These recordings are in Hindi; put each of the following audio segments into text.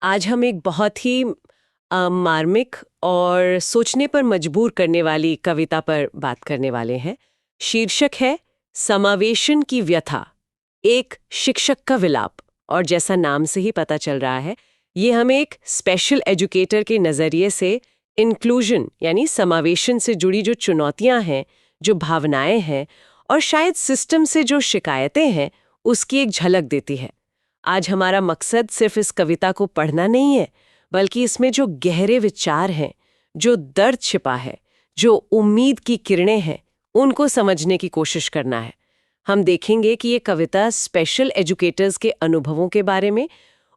आज हम एक बहुत ही मार्मिक और सोचने पर मजबूर करने वाली कविता पर बात करने वाले हैं। शीर्षक है समावेशन की व्यथा, एक शिक्षक का विलाप। और जैसा नाम से ही पता चल रहा है, ये हमें एक स्पेशल एजुकेटर के नज़रिए से इंक्लूजन यानी समावेशन से जुड़ी जो चुनौतियां हैं, जो भावनाएं हैं और शायद सिस्टम से जो शिकायतें हैं, उसकी एक झलक देती है। आज हमारा मकसद सिर्फ इस कविता को पढ़ना नहीं है, बल्कि इसमें जो गहरे विचार हैं, जो दर्द छिपा है, जो उम्मीद की किरणें हैं, उनको समझने की कोशिश करना है। हम देखेंगे कि ये कविता स्पेशल एजुकेटर्स के अनुभवों के बारे में,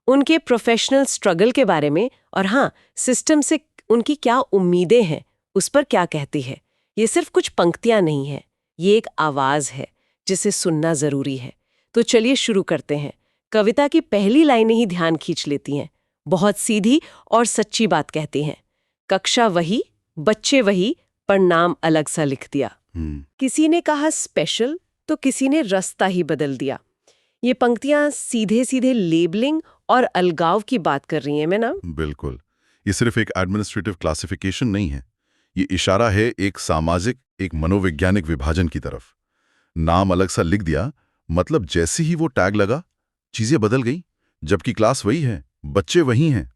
उनके प्रोफेशनल स्ट्रगल के बारे में और हाँ, सिस्टम से उनकी क्या उम्मीदें हैं, उस पर क्या कहती है। ये सिर्फ कुछ पंक्तियां नहीं है, ये एक आवाज़ है जिसे सुनना ज़रूरी है। तो चलिए शुरू करते हैं। कविता की पहली लाइनें ही ध्यान खींच लेती हैं। बहुत सीधी और सच्ची बात कहती हैं। कक्षा वही, बच्चे वही, पर नाम अलग सा लिख दिया। किसी ने कहा स्पेशल तो किसी ने रास्ता ही बदल दिया। ये पंक्तियां सीधे सीधे लेबलिंग और अलगाव की बात कर रही हैं। मैं ना बिल्कुल, ये सिर्फ एक एडमिनिस्ट्रेटिव क्लासिफिकेशन नहीं है, ये इशारा है एक सामाजिक, एक मनोवैज्ञानिक विभाजन की तरफ। नाम अलग सा लिख दिया, मतलब जैसे ही वो टैग लगा, चीजें बदल गई, जबकि क्लास वही है, बच्चे वही हैं।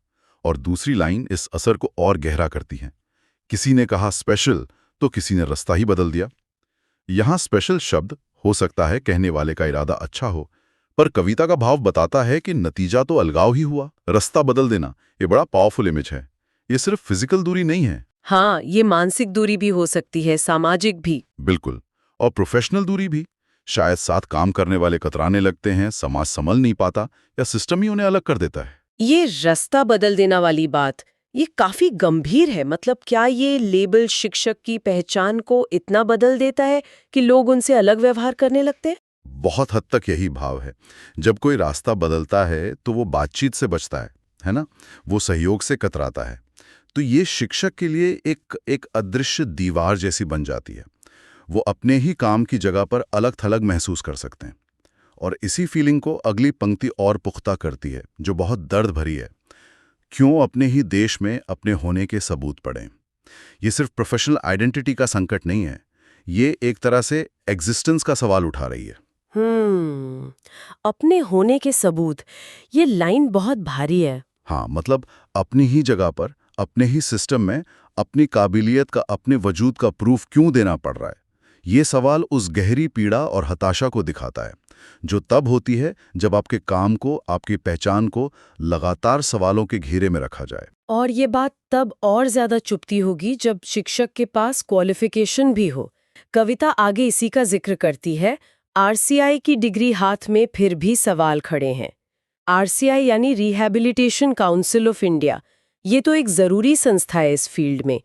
और दूसरी लाइन इस असर को और गहरा करती है। किसी ने कहा स्पेशल तो किसी ने रास्ता ही बदल दिया। यहां स्पेशल शब्द हो सकता है कहने वाले का इरादा अच्छा हो, पर कविता का भाव बताता है कि नतीजा तो अलगाव ही हुआ। रास्ता बदल देना ये बड़ा पावरफुल इमेज है। ये सिर्फ फिजिकल दूरी नहीं है। हाँ, ये मानसिक दूरी भी हो सकती है, सामाजिक भी। बिल्कुल, और प्रोफेशनल दूरी भी। शायद साथ काम करने वाले कतराने लगते हैं, समाज संभल नहीं पाता या सिस्टम ही उन्हें अलग कर देता है। ये रास्ता बदल देना वाली बात, ये काफी गंभीर है। मतलब क्या ये लेबल शिक्षक की पहचान को इतना बदल देता है कि लोग उनसे अलग व्यवहार करने लगते हैं? बहुत हद तक यही भाव है। जब कोई रास्ता बदलता है तो वो बातचीत से बचता है ना? वो सहयोग से कतराता है। तो ये शिक्षक के लिए एक अदृश्य दीवार जैसी बन जाती है। वो अपने ही काम की जगह पर अलग थलग महसूस कर सकते हैं। और इसी फीलिंग को अगली पंक्ति और पुख्ता करती है, जो बहुत दर्द भरी है। क्यों अपने ही देश में अपने होने के सबूत पड़ें? ये सिर्फ प्रोफेशनल आइडेंटिटी का संकट नहीं है, ये एक तरह से एग्जिस्टेंस का सवाल उठा रही है। अपने होने के सबूत, ये लाइन बहुत भारी है। हाँ, मतलब अपनी ही जगह पर, अपने ही सिस्टम में अपनी काबिलियत का, अपने वजूद का प्रूफ क्यों देना पड़ रहा है? ये सवाल उस गहरी पीड़ा और हताशा को दिखाता है, जो तब होती है जब आपके काम को, आपकी पहचान को लगातार सवालों के घेरे में रखा जाए। और ये बात तब और ज्यादा चुभती होगी जब शिक्षक के पास क्वालिफिकेशन भी हो। कविता आगे इसी का जिक्र करती है। आरसीआई की डिग्री हाथ में फिर भी सवाल खड़े हैं। आरसीआई यानी रिहैबिलिटेशन काउंसिल ऑफ इंडिया, ये तो एक जरूरी संस्था है इस फील्ड में।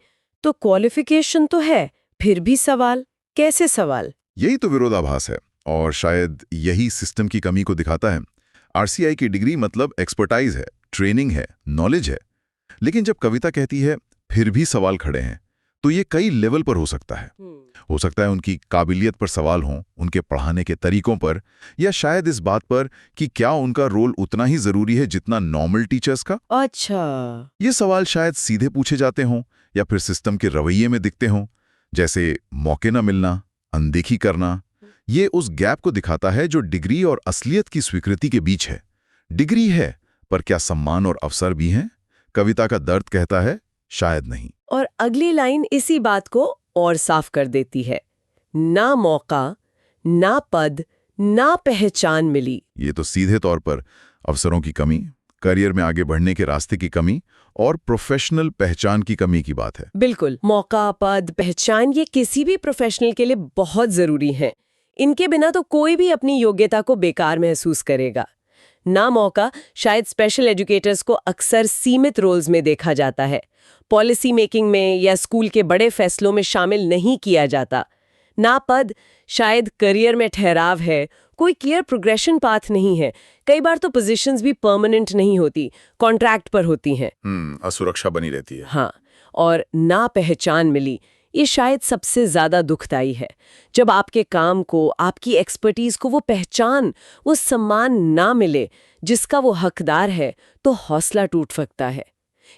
तो क्वालिफिकेशन तो है, फिर भी सवाल, कैसे सवाल? यही तो विरोधाभास है, और शायद यही सिस्टम की कमी को दिखाता है। आरसीआई की डिग्री मतलब एक्सपर्टाइज है, ट्रेनिंग है, नॉलेज है। लेकिन जब कविता कहती है फिर भी सवाल खड़े हैं, तो ये कई लेवल पर हो सकता है। हो सकता है उनकी काबिलियत पर सवाल हों, उनके पढ़ाने के तरीकों पर, या शायद इस बात पर कि क्या उनका रोल उतना ही जरूरी है जितना नॉर्मल टीचर्स का। अच्छा। ये सवाल शायद सीधे पूछे जाते हों, या फिर सिस्टम के रवैये में दिखते हों, जैसे मौके न मिलना, अनदेखी करना। ये उस गैप को दिखाता है जो डिग्री और असलियत की स्वीकृति के बीच है। डिग्री है, पर क्या सम्मान और अवसर भी हैं? कविता का दर्द कहता है शायद नहीं। और अगली लाइन इसी बात को और साफ कर देती है। ना मौका, ना पद, ना पहचान मिली। ये तो सीधे तौर पर अवसरों की कमी, करियर में आगे बढ़ने के रास्ते की कमी और प्रोफेशनल पहचान की कमी की बात है। बिल्कुल, मौका, पद, पहचान, ये किसी भी प्रोफेशनल के लिए बहुत जरूरी हैं। इनके बिना तो कोई भी अपनी योग्यता को बेकार महसूस करेगा। ना मौका, शायद स्पेशल एजुकेटर्स को अक्सर सीमित रोल्स में देखा जाता है, पॉलिसी मेकिंग में या स्कूल के बड़े फैसलों में शामिल नहीं किया जाता। ना पद, शायद करियर में ठहराव है, कोई क्लियर प्रोग्रेशन पाथ नहीं है। कई बार तो पोजीशंस भी परमानेंट नहीं होती, कॉन्ट्रैक्ट पर होती हैं। असुरक्षा बनी रहती है। हाँ, और ना पहचान मिली, ये शायद सबसे ज़्यादा दुखदाई है। जब आपके काम को, आपकी एक्सपर्टीज को वो पहचान, वो सम्मान ना मिले जिसका वो हकदार है, तो हौसला टूट सकता है।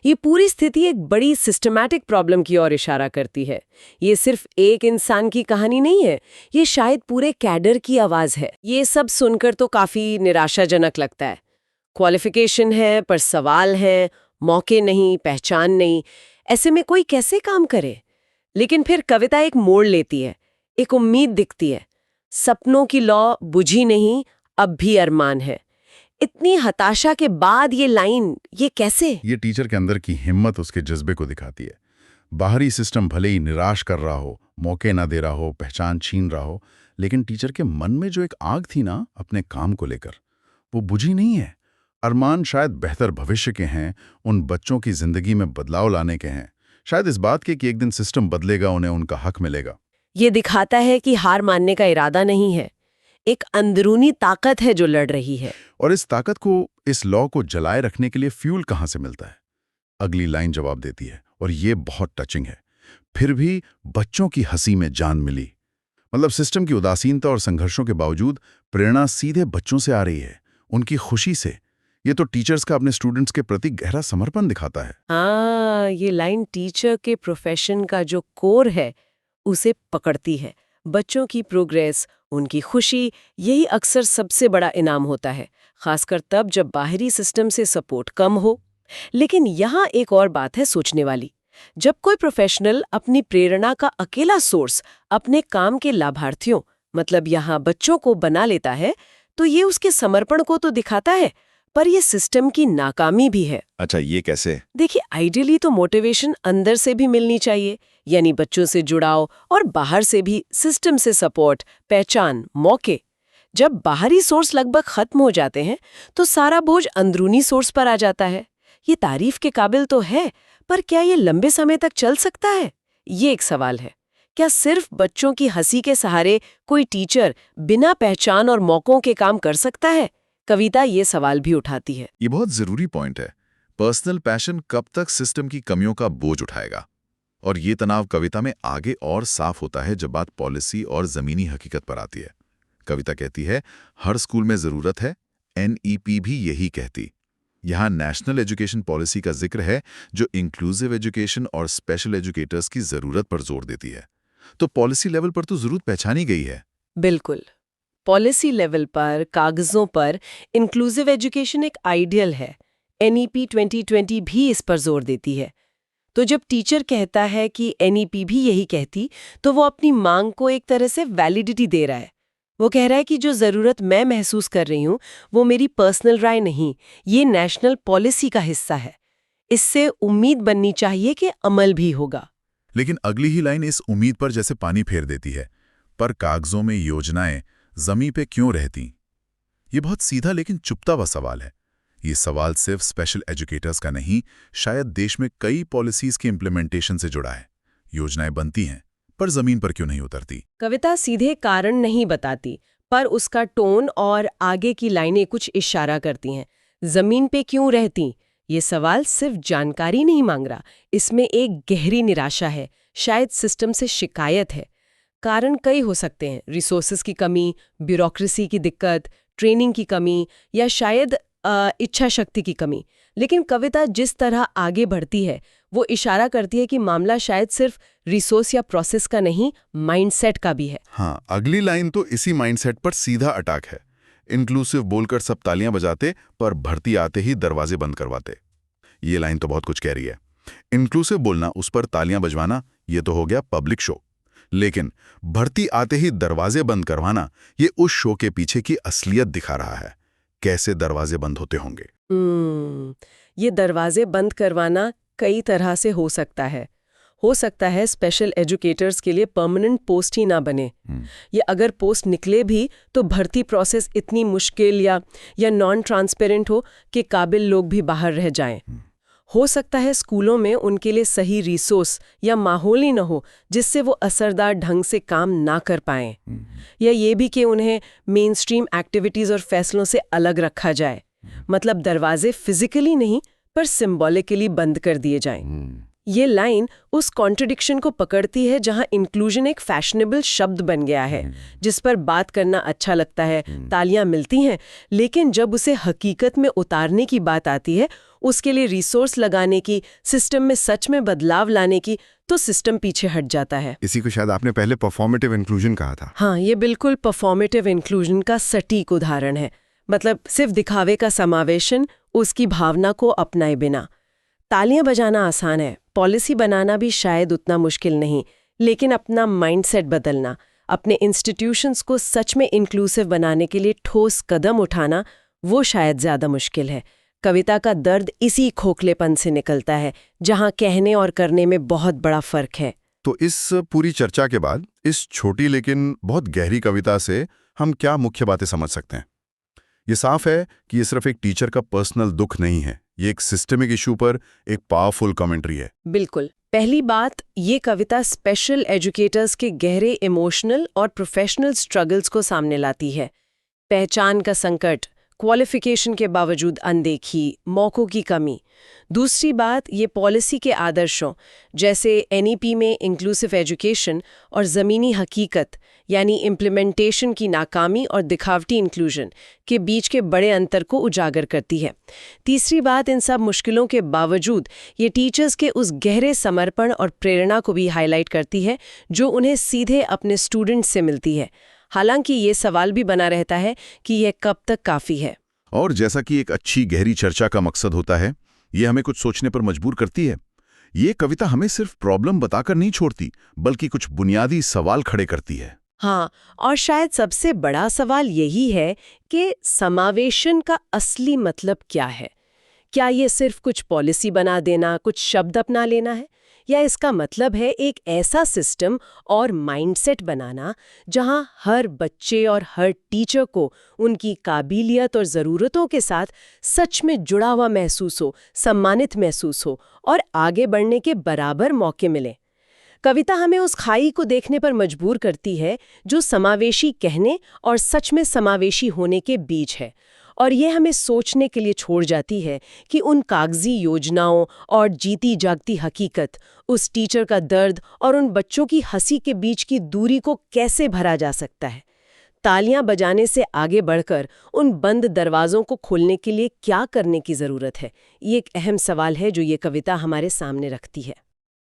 ये पूरी स्थिति एक बड़ी सिस्टमैटिक प्रॉब्लम की ओर इशारा करती है। ये सिर्फ एक इंसान की कहानी नहीं है, ये शायद पूरे कैडर की आवाज़ है। ये सब सुनकर तो काफ़ी निराशाजनक लगता है। क्वालिफिकेशन है पर सवाल है, मौके नहीं, पहचान नहीं। ऐसे में कोई कैसे काम करे? लेकिन फिर कविता एक मोड़ लेती है, एक उम्मीद दिखती है। सपनों की लौ बुझी नहीं, अब भी अरमान है। इतनी हताशा के बाद ये लाइन, ये कैसे? ये टीचर के अंदर की हिम्मत उसके जज्बे को दिखाती है। बाहरी सिस्टम भले ही निराश कर रहा हो, मौके ना दे रहा हो, पहचान छीन रहा हो, लेकिन टीचर के मन में जो एक आग थी ना अपने काम को लेकर, वो बुझी नहीं है। अरमान शायद बेहतर भविष्य के हैं, उन बच्चों की जिंदगी में बदलाव लाने के हैं, शायद इस बात के कि एक दिन सिस्टम बदलेगा, उन्हें उनका हक मिलेगा। ये दिखाता है कि हार मानने का इरादा नहीं है, एक अंदरूनी ताकत है जो लड़ रही है। और इस ताकत को, इस लॉ को जलाए रखने के लिए फ्यूल कहाँ से मिलता है? अगली लाइन जवाब देती है, और ये बहुत टचिंग है। फिर भी बच्चों की हंसी में जान मिली। मतलब सिस्टम की उदासीनता और संघर्षों के बावजूद प्रेरणा सीधे बच्चों से आ रही है, उनकी खुशी से। ये तो टीचर्स का अपने स्टूडेंट्स के प्रति गहरा समर्पण दिखाता है। हाँ, ये लाइन टीचर के प्रोफेशन का जो कोर है उसे पकड़ती है। बच्चों की प्रोग्रेस, उनकी खुशी, यही अक्सर सबसे बड़ा इनाम होता है, खासकर तब जब बाहरी सिस्टम से सपोर्ट कम हो। लेकिन यहाँ एक और बात है सोचने वाली। जब कोई प्रोफेशनल अपनी प्रेरणा का अकेला सोर्स अपने काम के लाभार्थियों, मतलब यहाँ बच्चों को बना लेता है, तो ये उसके समर्पण को तो दिखाता है, पर ये सिस्टम की नाकामी भी है। अच्छा, ये कैसे? देखिए, आइडियली तो मोटिवेशन अंदर से भी मिलनी चाहिए, यानी बच्चों से जुड़ाव, और बाहर से भी सिस्टम से सपोर्ट, पहचान, मौके। जब बाहरी सोर्स लगभग खत्म हो जाते हैं तो सारा बोझ अंदरूनी सोर्स पर आ जाता है। ये तारीफ के काबिल तो है, पर क्या ये लंबे समय तक चल सकता है? ये एक सवाल है। क्या सिर्फ बच्चों की हंसी के सहारे कोई टीचर बिना पहचान और मौकों के काम कर सकता है? कविता ये सवाल भी उठाती है। ये बहुत जरूरी पॉइंट है। पर्सनल पैशन कब तक सिस्टम की कमियों का बोझ उठाएगा? और ये तनाव कविता में आगे और साफ होता है जब बात पॉलिसी और जमीनी हकीकत पर आती है। कविता कहती है, हर स्कूल में जरूरत है, NEP भी यही कहती। यहाँ नेशनल एजुकेशन पॉलिसी का जिक्र है जो इंक्लूसिव एजुकेशन और स्पेशल एजुकेटर्स की जरूरत पर जोर देती है। तो पॉलिसी लेवल पर तो जरूरत पहचानी गई है। बिल्कुल, पॉलिसी लेवल पर, कागजों पर इंक्लूसिव एजुकेशन एक आइडियल है। NEP 2020 भी इस पर जोर देती है। तो जब टीचर कहता है कि NEP भी यही कहती, तो वो अपनी मांग को एक तरह से वैलिडिटी दे रहा है। वो कह रहा है कि जो ज़रूरत मैं महसूस कर रही हूँ वो मेरी पर्सनल राय नहीं, ये नेशनल पॉलिसी का हिस्सा है। इससे उम्मीद बननी चाहिए कि अमल भी होगा। लेकिन अगली ही लाइन इस उम्मीद पर जैसे पानी फेर देती है। पर कागजों में योजनाएं जमीन पे क्यों रहती? ये बहुत सीधा लेकिन चुपता हुआ सवाल है। ये सवाल सिर्फ स्पेशल एजुकेटर्स का नहीं, शायद देश में कई पॉलिसीज के इम्प्लीमेंटेशन से जुड़ा है। योजनाएं बनती हैं, पर जमीन पर क्यों नहीं उतरती? कविता सीधे कारण नहीं बताती, पर उसका टोन और आगे की लाइनें कुछ इशारा करती हैं। जमीन पे क्यों रहती? ये सवाल सिर्फ जानकारी नहीं मांग रहा, इसमें एक गहरी निराशा है, शायद सिस्टम से शिकायत है। कारण कई हो सकते हैं, रिसोर्सेज की कमी, ब्यूरोक्रेसी की दिक्कत, ट्रेनिंग की कमी, या शायद इच्छा शक्ति की कमी। लेकिन कविता जिस तरह आगे बढ़ती है वो इशारा करती है कि मामला शायद सिर्फ रिसोर्स या प्रोसेस का नहीं, माइंडसेट का भी है। हाँ, अगली लाइन तो इसी माइंडसेट पर सीधा अटैक है। इंक्लूसिव बोलकर सब तालियां बजाते, पर भर्ती आते ही दरवाजे बंद करवाते। ये लाइन तो बहुत कुछ कह रही है। इंक्लूसिव बोलना, उस पर तालियां बजवाना, ये तो हो गया पब्लिक शो। लेकिन भर्ती आते ही दरवाजे बंद करवाना, ये उस शो के पीछे की असलियत दिखा रहा है। कैसे दरवाजे बंद होते होंगे? ये दरवाजे बंद करवाना कई तरह से हो सकता है। स्पेशल एजुकेटर्स के लिए परमानेंट पोस्ट ही ना बने, या अगर पोस्ट निकले भी तो भर्ती प्रोसेस इतनी मुश्किल या नॉन ट्रांसपेरेंट हो कि काबिल लोग भी बाहर रह जाएं। हो सकता है स्कूलों में उनके लिए सही रिसोर्स या माहौल ही न हो जिससे वो असरदार ढंग से काम ना कर पाएं, या ये भी कि उन्हें मेन स्ट्रीम एक्टिविटीज़ और फैसलों से अलग रखा जाए। मतलब दरवाजे फिजिकली नहीं पर सिंबॉलिकली बंद कर दिए जाएं। ये लाइन उस कॉन्ट्रडिक्शन को पकड़ती है जहां इंक्लूजन एक फैशनेबल शब्द बन गया है, जिस पर बात करना अच्छा लगता है, तालियां मिलती हैं, लेकिन जब उसे हकीकत में उतारने की बात आती है, उसके लिए रिसोर्स लगाने की, सिस्टम में सच में बदलाव लाने की, तो सिस्टम पीछे हट जाता है। इसी को शायद आपने पहले परफॉर्मेटिव इंक्लूजन कहा था। हाँ, ये बिल्कुल परफॉर्मेटिव इंक्लूजन का सटीक उदाहरण है। मतलब सिर्फ दिखावे का समावेशन, उसकी भावना को अपनाए बिना। तालियां बजाना आसान है, पॉलिसी बनाना भी शायद उतना मुश्किल नहीं, लेकिन अपना माइंडसेट बदलना, अपने इंस्टीट्यूशंस को सच में इंक्लूसिव बनाने के लिए ठोस कदम उठाना, वो शायद ज़्यादा मुश्किल है। कविता का दर्द इसी खोखलेपन से निकलता है, जहां कहने और करने में बहुत बड़ा फर्क है। तो इस पूरी चर्चा के बाद इस छोटी लेकिन बहुत गहरी कविता से हम क्या मुख्य बातें समझ सकते हैं? ये साफ है कि ये सिर्फ एक टीचर का पर्सनल दुख नहीं है, ये एक सिस्टमिक इशू पर एक पावरफुल कमेंट्री है। बिल्कुल। पहली बात, ये कविता स्पेशल एजुकेटर्स के गहरे इमोशनल और प्रोफेशनल स्ट्रगल्स को सामने लाती है। पहचान का संकट, क्वालिफिकेशन के बावजूद अनदेखी, मौकों की कमी। दूसरी बात, ये पॉलिसी के आदर्शों जैसे एनईपी में इंक्लूसिव एजुकेशन और ज़मीनी हकीकत यानी इम्प्लीमेंटेशन की नाकामी और दिखावटी इंक्लूजन के बीच के बड़े अंतर को उजागर करती है। तीसरी बात, इन सब मुश्किलों के बावजूद ये टीचर्स के उस गहरे समर्पण और प्रेरणा को भी हाईलाइट करती है जो उन्हें सीधे अपने स्टूडेंट्स से मिलती है। हालांकि ये सवाल भी बना रहता है कि यह कब तक काफ़ी है। और जैसा कि एक अच्छी गहरी चर्चा का मकसद होता है, ये हमें कुछ सोचने पर मजबूर करती है। ये कविता हमें सिर्फ प्रॉब्लम बताकर नहीं छोड़ती, बल्कि कुछ बुनियादी सवाल खड़े करती है। हाँ, और शायद सबसे बड़ा सवाल यही है कि समावेशन का असली मतलब क्या है? क्या ये सिर्फ कुछ पॉलिसी बना देना, कुछ शब्द अपना लेना है, या इसका मतलब है एक ऐसा सिस्टम और माइंडसेट बनाना जहां हर बच्चे और हर टीचर को उनकी काबिलियत और ज़रूरतों के साथ सच में जुड़ा हुआ महसूस हो, सम्मानित महसूस हो और आगे बढ़ने के बराबर मौके मिले। कविता हमें उस खाई को देखने पर मजबूर करती है जो समावेशी कहने और सच में समावेशी होने के बीच है, और ये हमें सोचने के लिए छोड़ जाती है कि उन कागजी योजनाओं और जीती जागती हकीकत, उस टीचर का दर्द और उन बच्चों की हंसी के बीच की दूरी को कैसे भरा जा सकता है। तालियां बजाने से आगे बढ़कर उन बंद दरवाजों को खोलने के लिए क्या करने की ज़रूरत है, ये एक अहम सवाल है जो ये कविता हमारे सामने रखती है।